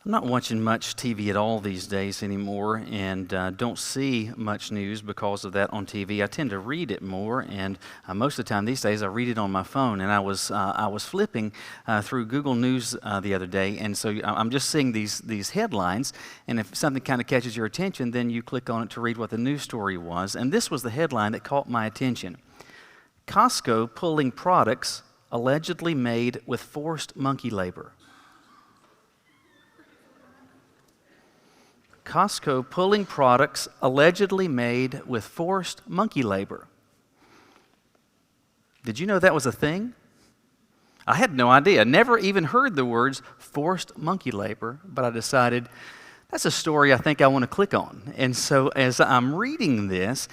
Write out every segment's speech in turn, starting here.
I'm not watching much TV at all these days anymore, and don't see much news because of that on TV. I tend to read it more, and most of the time these days I read it on my phone. And I was flipping through Google News the other day, and so I'm just seeing these headlines. And if something kind of catches your attention, then you click on it to read what the news story was. And this was the headline that caught my attention: Costco pulling products allegedly made with forced monkey labor. Costco pulling products allegedly made with forced monkey labor. Did you know that was a thing? I had no idea. Never even heard the words forced monkey labor, but I decided that's a story I think I want to click on. And so as I'm reading this,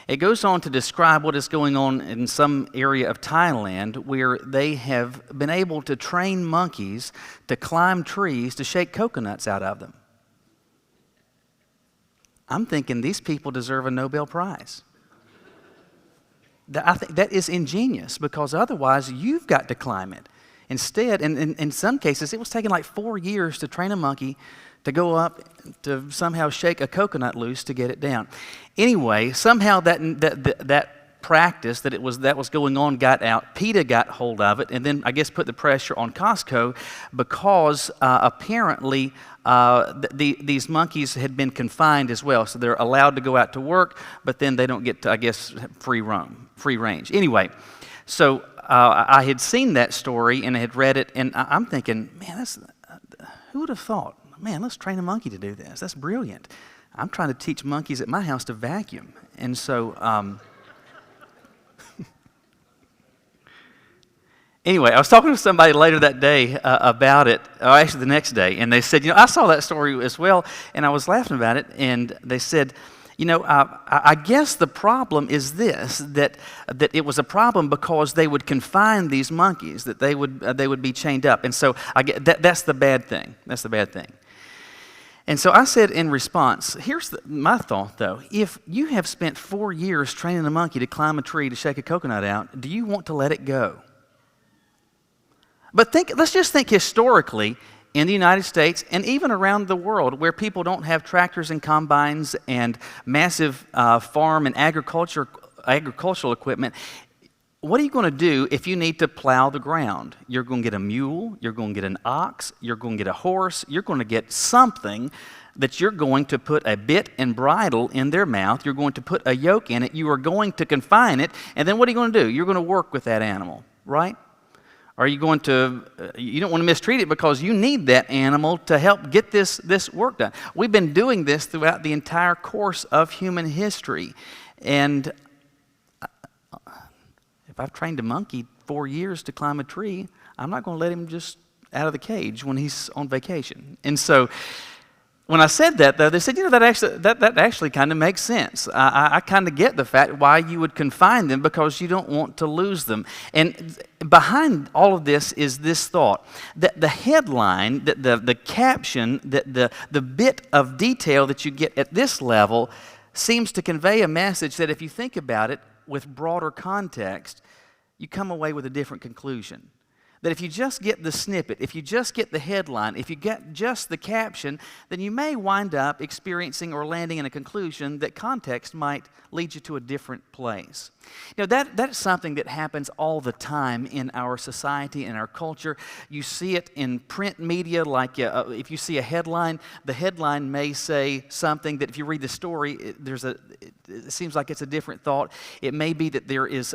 it goes on to describe what is going on in some area of Thailand where they have been able to train monkeys to climb trees to shake coconuts out of them. I'm thinking these people deserve a Nobel Prize. I think that is ingenious, because otherwise you've got to climb it. Instead, in some cases, it was taking like 4 years to train a monkey to go up to somehow shake a coconut loose to get it down. Anyway, somehow that practice that was going on got out. PETA got hold of it, and then I guess put the pressure on Costco, because apparently these monkeys had been confined as well, so they're allowed to go out to work, but then they don't get to, I guess, free range. Anyway, so I had seen that story and I had read it, and I'm thinking, man, who would have thought? Man, let's train a monkey to do this. That's brilliant. I'm trying to teach monkeys at my house to vacuum, and so. Anyway, I was talking to somebody later that day about it, or actually the next day, and they said, I saw that story as well, and I was laughing about it, and they said, I guess the problem is this, that it was a problem because they would confine these monkeys, that they would be chained up, and so that's the bad thing. That's the bad thing. And so I said in response, here's my thought though: if you have spent 4 years training a monkey to climb a tree to shake a coconut out, do you want to let it go? But let's just think historically in the United States and even around the world, where people don't have tractors and combines and massive farm and agricultural equipment. What are you going to do if you need to plow the ground? You're going to get a mule, you're going to get an ox, you're going to get a horse, you're going to get something that you're going to put a bit and bridle in their mouth, you're going to put a yoke in it, you are going to confine it, and then what are you going to do? You're going to work with that animal, right? Are you going to, you don't want to mistreat it because you need that animal to help get this work done. We've been doing this throughout the entire course of human history. And if I've trained a monkey 4 years to climb a tree, I'm not going to let him just out of the cage when he's on vacation. And so when I said that, though, they said, that actually kind of makes sense. I kind of get the fact why you would confine them, because you don't want to lose them. And behind all of this is this thought, that the headline, the caption, the bit of detail that you get at this level seems to convey a message that if you think about it with broader context, you come away with a different conclusion. That if you just get the snippet, if you just get the headline, if you get just the caption, then you may wind up experiencing or landing in a conclusion that context might lead you to a different place. That's something that happens all the time in our society, in our culture. You see it in print media, like if you see a headline, the headline may say something that if you read the story, it seems like it's a different thought. It may be that there is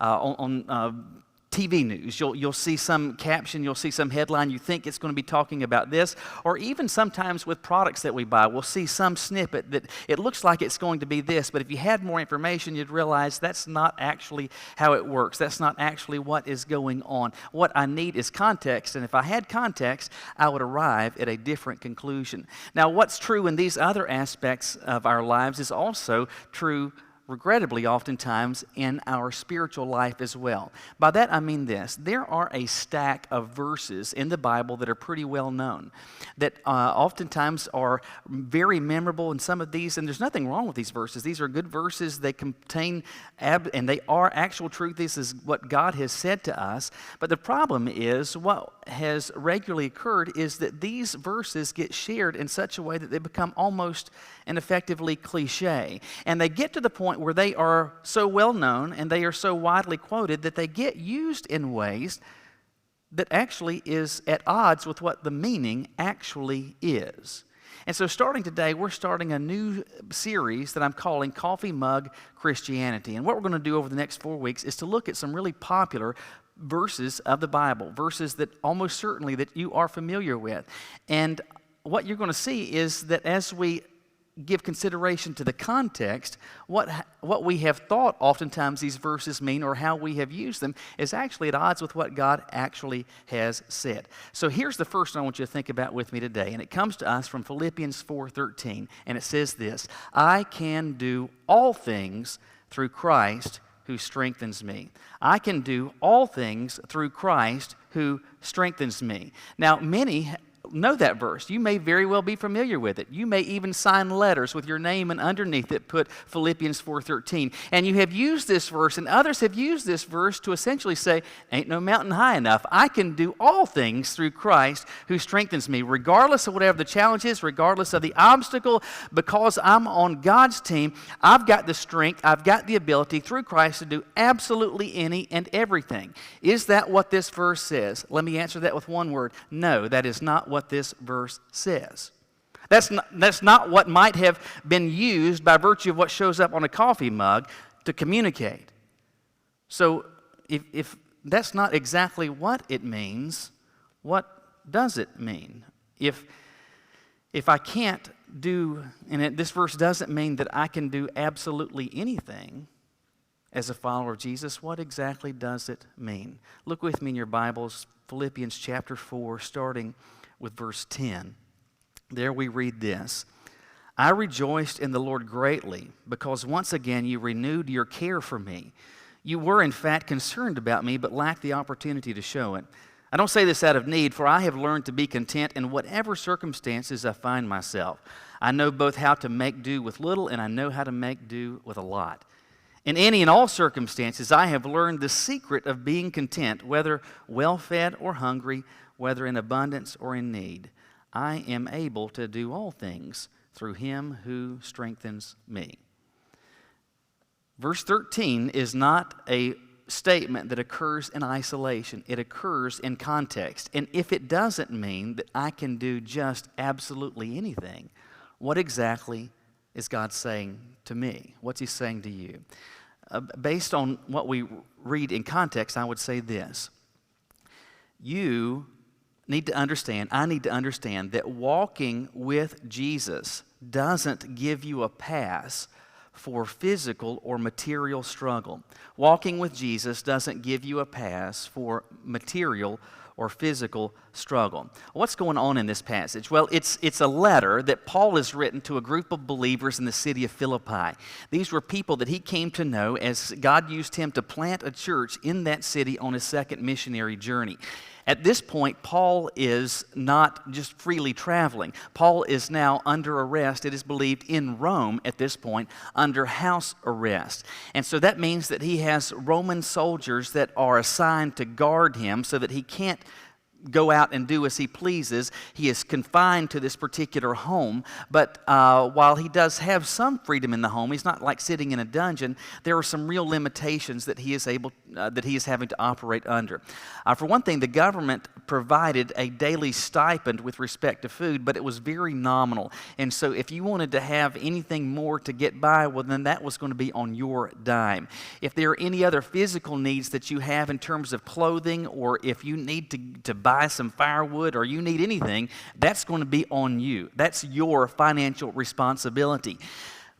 on TV news. You'll see some caption, you'll see some headline, you think it's going to be talking about this, or even sometimes with products that we buy, we'll see some snippet that it looks like it's going to be this, but if you had more information, you'd realize that's not actually how it works. That's not actually what is going on. What I need is context, and if I had context, I would arrive at a different conclusion. Now, what's true in these other aspects of our lives is also true regrettably, oftentimes in our spiritual life as well. By that I mean this: there are a stack of verses in the Bible that are pretty well known, that oftentimes are very memorable in some of these, and there's nothing wrong with these verses. These are good verses. They contain, and they are actual truth. This is what God has said to us. But the problem is, what has regularly occurred is that these verses get shared in such a way that they become almost and effectively cliche. And they get to the point where they are so well known and they are so widely quoted that they get used in ways that actually is at odds with what the meaning actually is. And so starting today, we're starting a new series that I'm calling Coffee Mug Christianity. And what we're going to do over the next 4 weeks is to look at some really popular verses of the Bible, verses that almost certainly that you are familiar with. And what you're going to see is that as we give consideration to the context, what we have thought oftentimes these verses mean or how we have used them is actually at odds with what God actually has said. So here's the first one I want you to think about with me today, and it comes to us from Philippians 4:13, and it says this: I can do all things through Christ who strengthens me. I can do all things through Christ who strengthens me. Now, many know that verse. You may very well be familiar with it. You may even sign letters with your name and underneath it put Philippians 4:13. And you have used this verse, and others have used this verse to essentially say, ain't no mountain high enough. I can do all things through Christ who strengthens me, regardless of whatever the challenge is, regardless of the obstacle, because I'm on God's team. I've got the strength, I've got the ability through Christ to do absolutely any and everything. Is that what this verse says? Let me answer that with one word. No, that is not what this verse says. That's not what might have been used by virtue of what shows up on a coffee mug to communicate. So if that's not exactly what it means, what does it mean? If I can't do, and this verse doesn't mean that I can do absolutely anything as a follower of Jesus, what exactly does it mean? Look with me in your Bibles, Philippians chapter 4, starting with verse 10. There we read this: I rejoiced in the Lord greatly, because once again you renewed your care for me. You were in fact concerned about me, but lacked the opportunity to show it. I don't say this out of need, for I have learned to be content in whatever circumstances I find myself. I know both how to make do with little, and I know how to make do with a lot. In any and all circumstances, I have learned the secret of being content, whether well-fed or hungry, whether in abundance or in need. I am able to do all things through him who strengthens me. Verse 13 is not a statement that occurs in isolation. It occurs in context. And if it doesn't mean that I can do just absolutely anything, what exactly is God saying to me? What's he saying to you? Based on what we read in context, I would say this: you need to understand, I need to understand that walking with Jesus doesn't give you a pass for physical or material struggle. Walking with Jesus doesn't give you a pass for material or physical struggle. What's going on in this passage? Well, it's a letter that Paul has written to a group of believers in the city of Philippi. These were people that he came to know as God used him to plant a church in that city on his second missionary journey. At this point, Paul is not just freely traveling. Paul is now under arrest, it is believed, in Rome at this point, under house arrest. And so that means that he has Roman soldiers that are assigned to guard him so that he can't go out and do as he pleases. He is confined to this particular home, but while he does have some freedom in the home, he's not like sitting in a dungeon. There are some real limitations that he is having to operate under. For one thing, the government provided a daily stipend with respect to food, but it was very nominal. And so if you wanted to have anything more to get by, well, then that was going to be on your dime. If there are any other physical needs that you have in terms of clothing, or if you need to buy some firewood, or you need anything, that's going to be on you. That's your financial responsibility.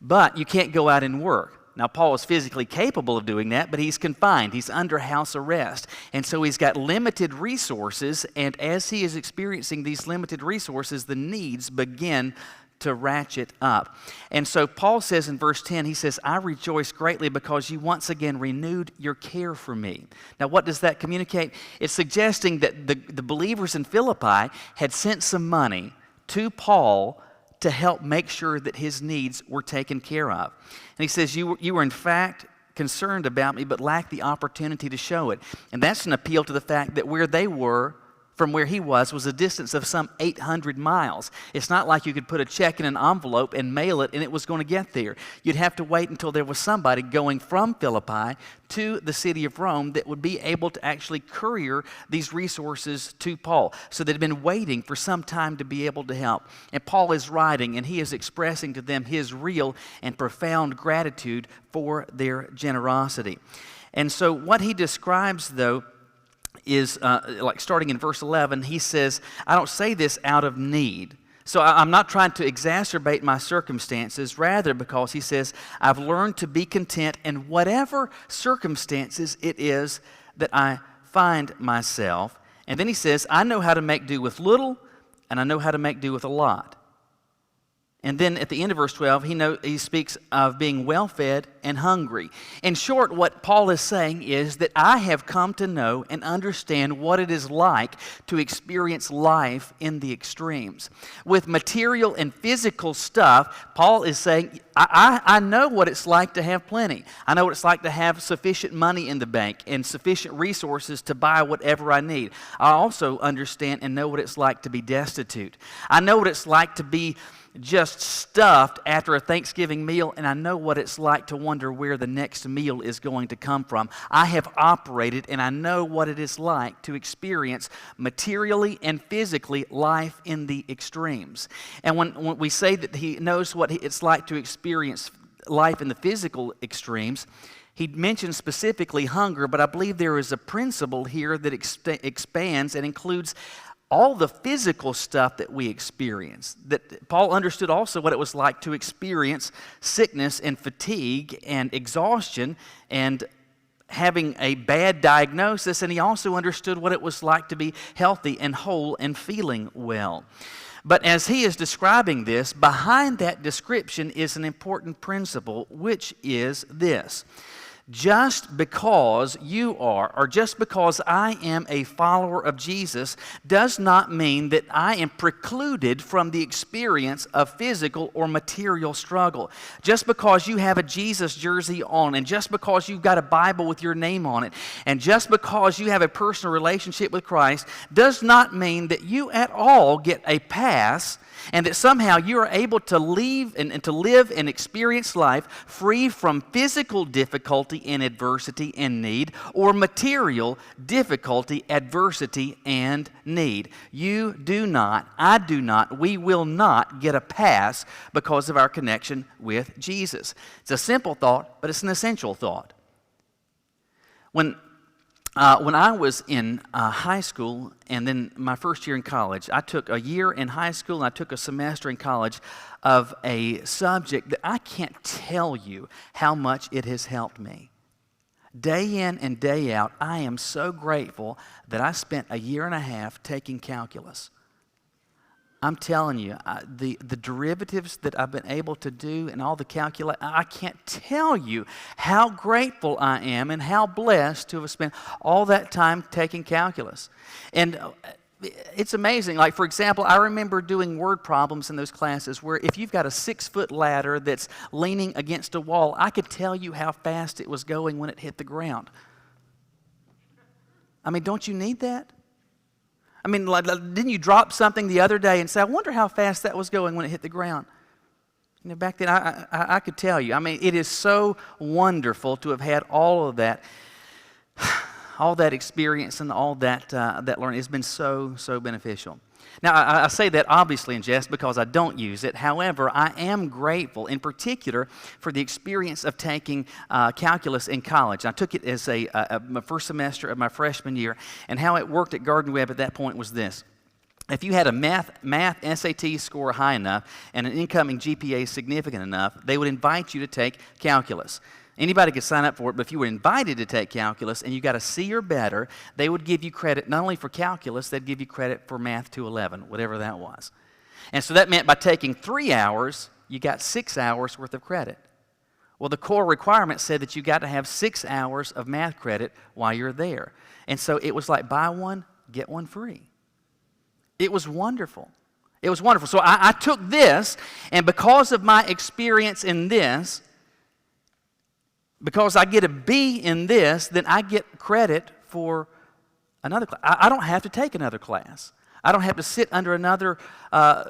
But you can't go out and work. Now, Paul is physically capable of doing that, but he's confined. He's under house arrest. And so he's got limited resources, and as he is experiencing these limited resources, the needs begin to ratchet up. And so Paul says in verse 10, he says, I rejoice greatly because you once again renewed your care for me. Now, what does that communicate? It's suggesting that the believers in Philippi had sent some money to Paul to help make sure that his needs were taken care of. And he says, you were in fact concerned about me, but lacked the opportunity to show it. And that's an appeal to the fact that where they were from where he was a distance of some 800 miles. It's not like you could put a check in an envelope and mail it and it was going to get there. You'd have to wait until there was somebody going from Philippi to the city of Rome that would be able to actually courier these resources to Paul. So they'd been waiting for some time to be able to help. And Paul is writing and he is expressing to them his real and profound gratitude for their generosity. And so what he describes, though, is like starting in verse 11, he says, I don't say this out of need. So I'm not trying to exacerbate my circumstances, rather because he says, I've learned to be content in whatever circumstances it is that I find myself. And then he says, I know how to make do with little, and I know how to make do with a lot. And then at the end of verse 12, he speaks of being well-fed and hungry. In short, what Paul is saying is that I have come to know and understand what it is like to experience life in the extremes. With material and physical stuff, Paul is saying, I know what it's like to have plenty. I know what it's like to have sufficient money in the bank and sufficient resources to buy whatever I need. I also understand and know what it's like to be destitute. I know what it's like to be just stuffed after a Thanksgiving meal, and I know what it's like to wonder where the next meal is going to come from. I have operated, and I know what it is like to experience materially and physically life in the extremes. And when we say that he knows what it's like to experience life in the physical extremes, he mentions specifically hunger, but I believe there is a principle here that expands and includes all the physical stuff that we experience. That Paul understood also what it was like to experience sickness and fatigue and exhaustion and having a bad diagnosis, and he also understood what it was like to be healthy and whole and feeling well. But as he is describing this, behind that description is an important principle, which is this. Just because you are, or just because I am a follower of Jesus, does not mean that I am precluded from the experience of physical or material struggle. Just because you have a Jesus jersey on, and just because you've got a Bible with your name on it, and just because you have a personal relationship with Christ, does not mean that you at all get a pass, and that somehow you are able to leave and to live and experience life free from physical difficulty and adversity and need, or material difficulty, adversity, and need. You do not, I do not, we will not get a pass because of our connection with Jesus. It's a simple thought, but it's an essential thought. When I was in high school and then my first year in college, I took a year in high school and I took a semester in college of a subject that I can't tell you how much it has helped me. Day in and day out, I am so grateful that I spent a year and a half taking calculus. I'm telling you, the derivatives that I've been able to do and all the I can't tell you how grateful I am and how blessed to have spent all that time taking calculus. And it's amazing. Like, for example, I remember doing word problems in those classes where if you've got a 6-foot ladder that's leaning against a wall, I could tell you how fast it was going when it hit the ground. I mean, don't you need that? I mean, didn't you drop something the other day and say, I wonder how fast that was going when it hit the ground? You know, back then, I could tell you. I mean, it is so wonderful to have had all of that, all that experience and all that learning. It's been so beneficial. Now, I say that obviously in jest because I don't use it. However, I am grateful in particular for the experience of taking calculus in college. I took it as my first semester of my freshman year, and how it worked at Garden Web at that point was this. If you had a math SAT score high enough and an incoming GPA significant enough, they would invite you to take calculus. Anybody could sign up for it, but if you were invited to take calculus and you got a C or better, they would give you credit not only for calculus, they'd give you credit for math 211, whatever that was. And so that meant by taking 3 hours, you got 6 hours worth of credit. Well, the core requirement said that you got to have 6 hours of math credit while you're there. And so it was like buy one, get one free. It was wonderful. It was wonderful. So I took this, and because of my experience in this, because I get a B in this, then I get credit for another class. I don't have to take another class. I don't have to sit under another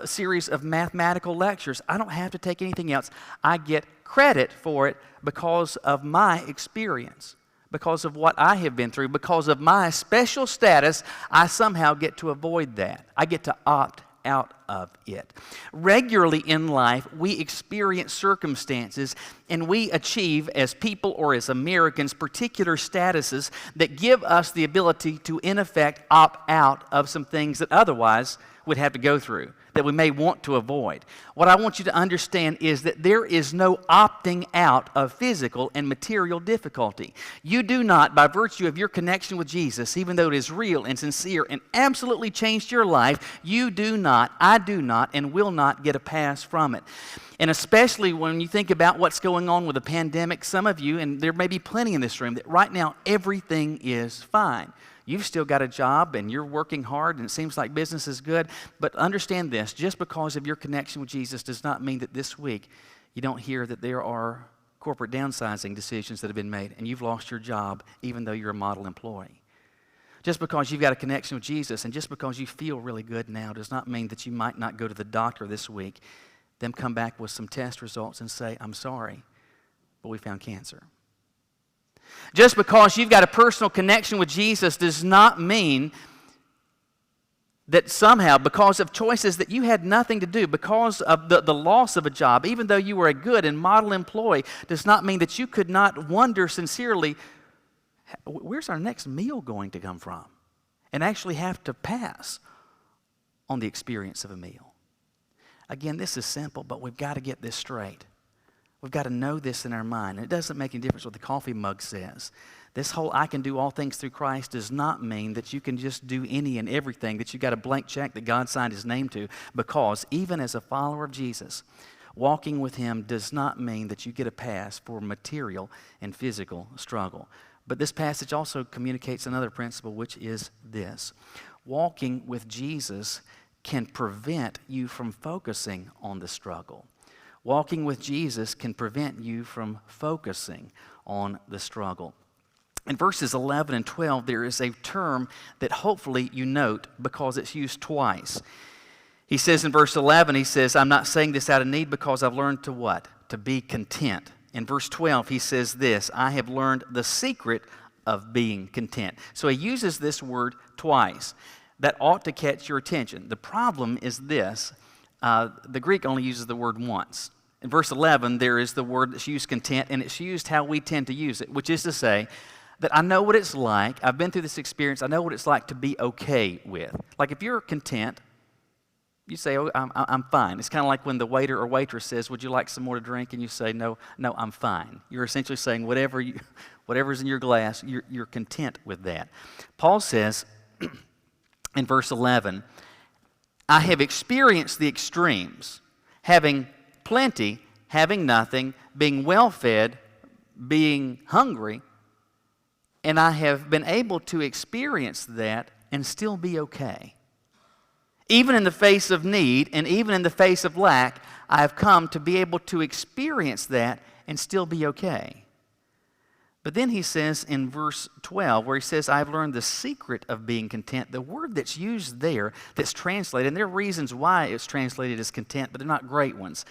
series of mathematical lectures. I don't have to take anything else. I get credit for it because of my experience, because of what I have been through, because of my special status. I somehow get to avoid that. I get to opt out of it. Regularly in life, we experience circumstances and we achieve, as people or as Americans, particular statuses that give us the ability to, in effect, opt out of some things that otherwise would have to go through, that we may want to avoid. What I want you to understand is that there is no opting out of physical and material difficulty. You do not, by virtue of your connection with Jesus, even though it is real and sincere and absolutely changed your life, you do not, I do not, and will not get a pass from it. And especially when you think about what's going on with the pandemic, some of you, and there may be plenty in this room, that right now everything is fine. You've still got a job and you're working hard and it seems like business is good. But understand this, just because of your connection with Jesus does not mean that this week you don't hear that there are corporate downsizing decisions that have been made and you've lost your job even though you're a model employee. Just because you've got a connection with Jesus and just because you feel really good now does not mean that you might not go to the doctor this week, them come back with some test results and say, I'm sorry, but we found cancer. Just because you've got a personal connection with Jesus does not mean that somehow, because of choices that you had nothing to do, because of the loss of a job, even though you were a good and model employee, does not mean that you could not wonder sincerely, where's our next meal going to come from? And actually have to pass on the experience of a meal. Again, this is simple, but we've got to get this straight. We've got to know this in our mind. It doesn't make any difference what the coffee mug says. This whole I can do all things through Christ does not mean that you can just do any and everything, that you got a blank check that God signed His name to, because even as a follower of Jesus, walking with Him does not mean that you get a pass for material and physical struggle. But this passage also communicates another principle, which is this. Walking with Jesus can prevent you from focusing on the struggle. Walking with Jesus can prevent you from focusing on the struggle. In verses 11 and 12, there is a term that hopefully you note because it's used twice. He says in verse 11, he says, I'm not saying this out of need because I've learned to what? To be content. In verse 12, he says this, I have learned the secret of being content. So he uses this word twice. That ought to catch your attention. The problem is this. The Greek only uses the word once. In verse 11, there is the word that's used, content, and it's used how we tend to use it, which is to say that I know what it's like, I've been through this experience, I know what it's like to be okay with. Like if you're content, you say, oh, I'm fine. It's kind of like when the waiter or waitress says, would you like some more to drink? And you say, no, I'm fine. You're essentially saying whatever's in your glass, you're content with that. Paul says in verse 11, I have experienced the extremes, having plenty, having nothing, being well-fed, being hungry, and I have been able to experience that and still be okay. Even in the face of need and even in the face of lack, I have come to be able to experience that and still be okay. But then he says in verse 12, where he says, I've learned the secret of being content. The word that's used there, that's translated, and there are reasons why it's translated as content, but they're not great ones.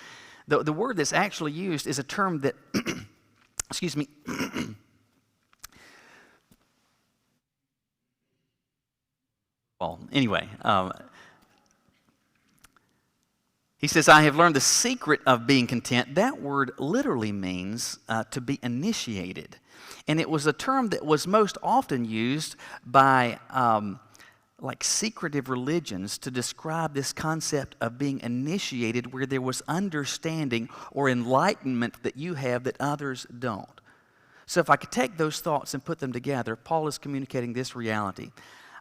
The word that's actually used is a term that, excuse me, well, anyway, he says, I have learned the secret of being content. That word literally means to be initiated. And it was a term that was most often used by like secretive religions to describe this concept of being initiated where there was understanding or enlightenment that you have that others don't. So if I could take those thoughts and put them together, Paul is communicating this reality.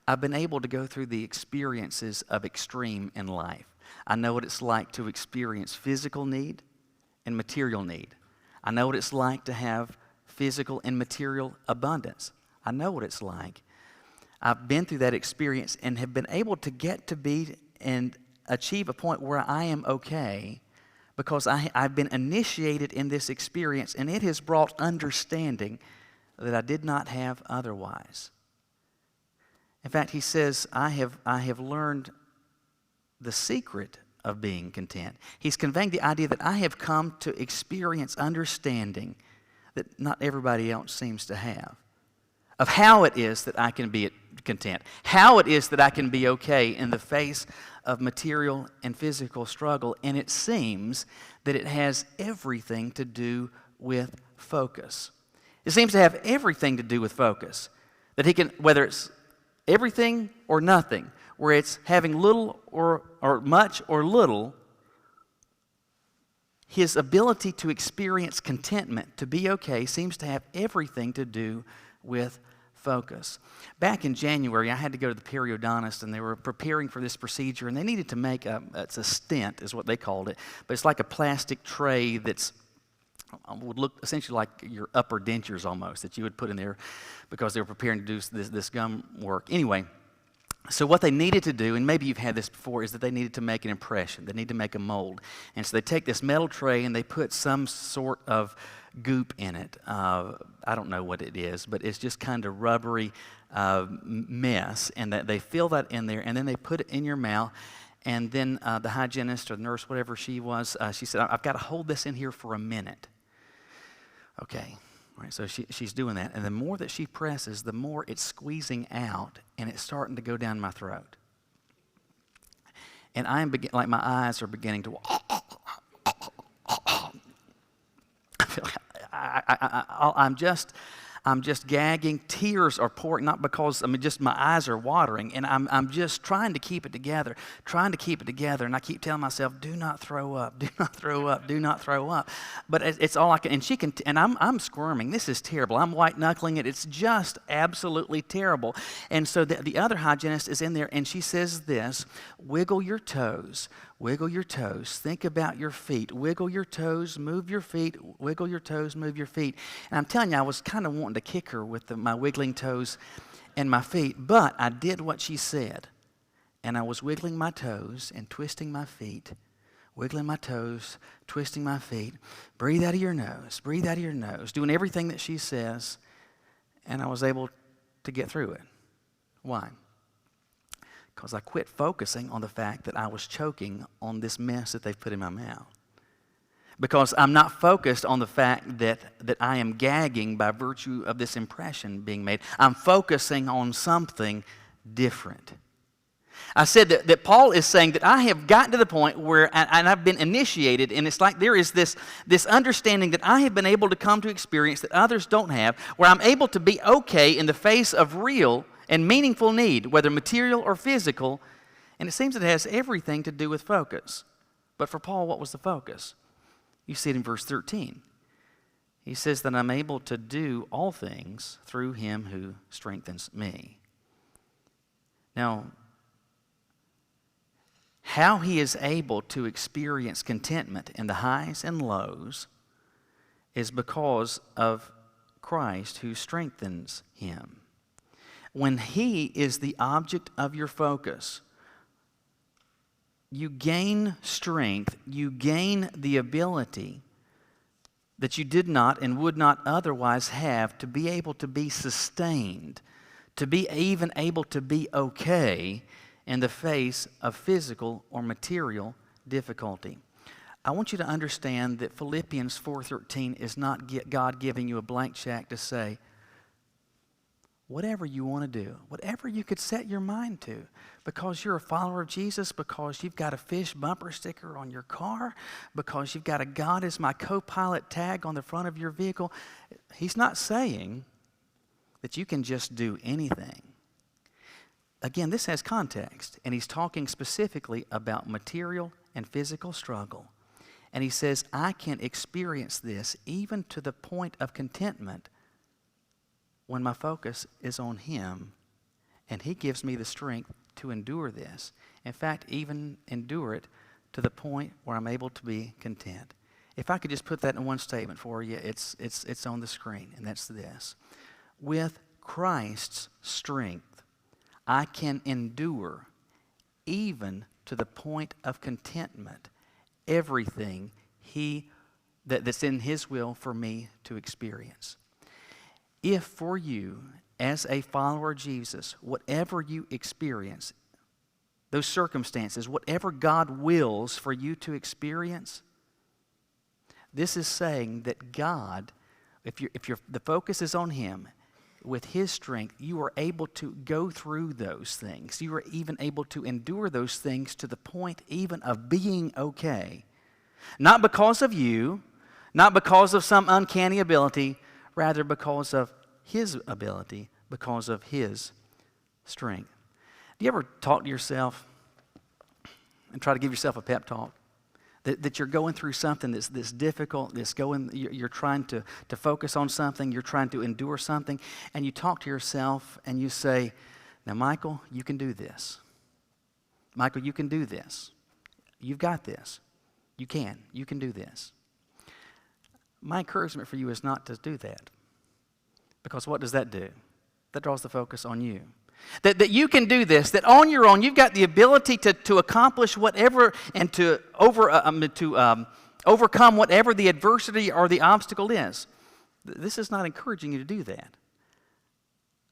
I've been able to go through the experiences of extreme in life. I know what it's like to experience physical need and material need. I know what it's like to have physical and material abundance. I know what it's like. I've been through that experience and have been able to get to be and achieve a point where I am okay because I've been initiated in this experience, and it has brought understanding that I did not have otherwise. In fact, he says, I have learned the secret of being content. He's conveying the idea that I have come to experience understanding that not everybody else seems to have, of how it is that I can be content, how it is that I can be okay in the face of material and physical struggle. And it seems that it has everything to do with focus. It seems to have everything to do with focus. That he can, whether it's everything or nothing, where it's having little or much or little, his ability to experience contentment, to be okay, seems to have everything to do with focus. Back in January, I had to go to the periodontist, and they were preparing for this procedure, and they needed to make it's a stent is what they called it, but it's like a plastic tray that's would look essentially like your upper dentures almost, that you would put in there because they were preparing to do this gum work. Anyway, so what they needed to do, and maybe you've had this before, is that they needed to make an impression. They need to make a mold. And so they take this metal tray and they put some sort of goop in it. I don't know what it is, but it's just kind of rubbery mess. And that they fill that in there, and then they put it in your mouth. And then the hygienist or the nurse, whatever she was, she said, I've got to hold this in here for a minute. Okay. All right, so she's doing that, and the more that she presses, the more it's squeezing out, and it's starting to go down my throat. And like my eyes are beginning to. I'm just gagging. Tears are pouring, not because, just my eyes are watering, and I'm just trying to keep it together. And I keep telling myself, do not throw up, do not throw up, do not throw up. But it's all I can, and she can, and I'm squirming. This is terrible. I'm white knuckling it. It's just absolutely terrible. And so the other hygienist is in there, and she says this: wiggle your toes. Wiggle your toes. Think about your feet. Wiggle your toes. Move your feet. Wiggle your toes. Move your feet. And I'm telling you, I was kind of wanting to kick her with my wiggling toes and my feet, but I did what she said. And I was wiggling my toes and twisting my feet. Wiggling my toes, twisting my feet. Breathe out of your nose. Breathe out of your nose. Doing everything that she says. And I was able to get through it. Why? Because I quit focusing on the fact that I was choking on this mess that they've put in my mouth. Because I'm not focused on the fact that I am gagging by virtue of this impression being made. I'm focusing on something different. I said that Paul is saying that I have gotten to the point where, and I've been initiated, and it's like there is this understanding that I have been able to come to experience that others don't have, where I'm able to be okay in the face of real and meaningful need, whether material or physical, and it seems it has everything to do with focus. But for Paul, what was the focus? You see it in verse 13. He says that I'm able to do all things through him who strengthens me. Now, how he is able to experience contentment in the highs and lows is because of Christ who strengthens him. When he is the object of your focus, you gain strength, you gain the ability that you did not and would not otherwise have to be able to be sustained, to be even able to be okay in the face of physical or material difficulty. I want you to understand that Philippians 4:13 is not God giving you a blank check to say, whatever you want to do, whatever you could set your mind to, because you're a follower of Jesus, because you've got a fish bumper sticker on your car, because you've got a God is my co-pilot tag on the front of your vehicle. He's not saying that you can just do anything. Again, this has context, and he's talking specifically about material and physical struggle. And he says, I can experience this even to the point of contentment when my focus is on him, and he gives me the strength to endure this. In fact, even endure it to the point where I'm able to be content. If I could just put that in one statement for you, it's on the screen, and that's this. With Christ's strength, I can endure, even to the point of contentment, everything that's in His will for me to experience. If for you, as a follower of Jesus, whatever you experience, those circumstances, whatever God wills for you to experience, this is saying that God, if the focus is on Him, with His strength, you are able to go through those things. You are even able to endure those things to the point even of being okay. Not because of you, not because of some uncanny ability, rather because of His ability, because of His strength. Do you ever talk to yourself and try to give yourself a pep talk? That you're going through something that's difficult, you're trying to focus on something, you're trying to endure something, and you talk to yourself and you say, now Michael, you can do this. Michael, you can do this. You've got this. You can do this. My encouragement for you is not to do that. Because what does that do? That draws the focus on you. That you can do this, that on your own you've got the ability to accomplish whatever and to overcome whatever the adversity or the obstacle is. This is not encouraging you to do that.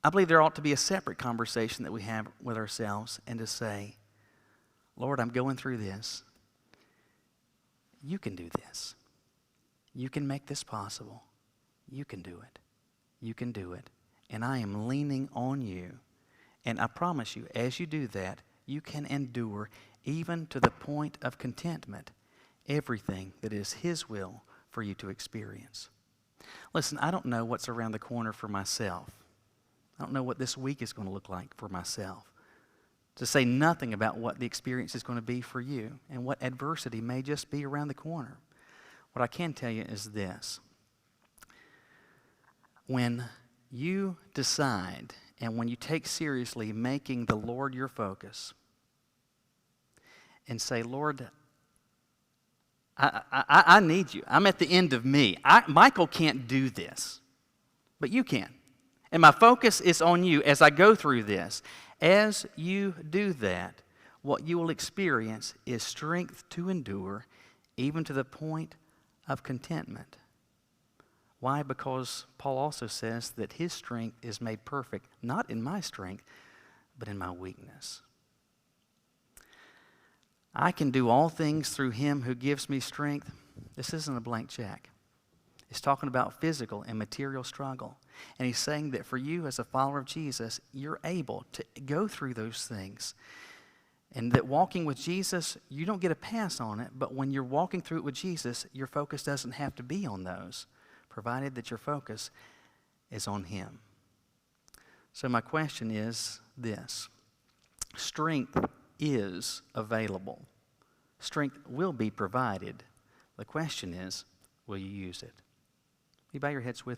I believe there ought to be a separate conversation that we have with ourselves and to say, Lord, I'm going through this. You can do this. You can make this possible. You can do it. You can do it. And I am leaning on you. And I promise you, as you do that, you can endure, even to the point of contentment, everything that is His will for you to experience. Listen, I don't know what's around the corner for myself. I don't know what this week is going to look like for myself. To say nothing about what the experience is going to be for you and what adversity may just be around the corner. What I can tell you is this. When you decide and when you take seriously making the Lord your focus and say, Lord, I need you. I'm at the end of me. Michael can't do this, but you can. And my focus is on you as I go through this. As you do that, what you will experience is strength to endure, even to the point of contentment. Why? Because Paul also says that his strength is made perfect, not in my strength, but in my weakness. I can do all things through Him who gives me strength. This isn't a blank check. It's talking about physical and material struggle. And he's saying that for you as a follower of Jesus, you're able to go through those things. And that walking with Jesus, you don't get a pass on it, but when you're walking through it with Jesus, your focus doesn't have to be on those, provided that your focus is on Him. So my question is this. Strength is available. Strength will be provided. The question is, will you use it? Will you bow your heads with me?